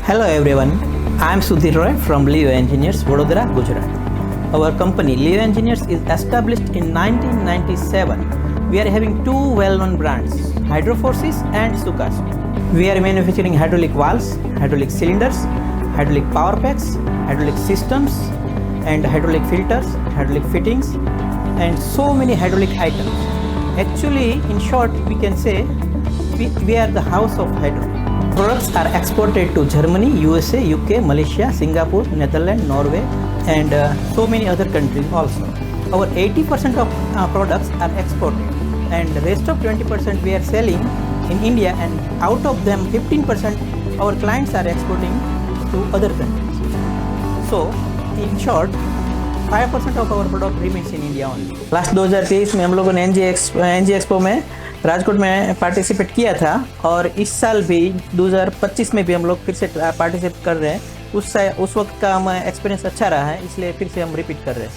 Hello everyone, I am Sudhir Roy from Leo Engineers, Vadodara, Gujarat. Our company Leo Engineers is established in 1997. We are having two well-known brands, HYDROFORCES and Sukasmi. We are manufacturing hydraulic valves, hydraulic cylinders, hydraulic power packs, hydraulic systems and hydraulic filters, hydraulic fittings and so many hydraulic items. Actually, in short, we can say we are the house of hydraulic. Products are exported to Germany, USA, UK, Malaysia, Singapore, Netherlands, Norway and so many other countries also. Our 80% of products are exported and the rest of 20% we are selling in India, and out of them 15% our clients are exporting to other countries. So in short 5% of our product remains in India only. Last 2023 में हम लोगों ने एनजीएक्सपो में राजकोट में participate किया था और इस साल भी 2025 में भी हम लोग फिर से पार्टिसिपेट कर रहे हैं। उस वक्त का हमारा एक्सपीरियंस अच्छा रहा है, इसलिए फिर से हम रिपीट कर रहे हैं।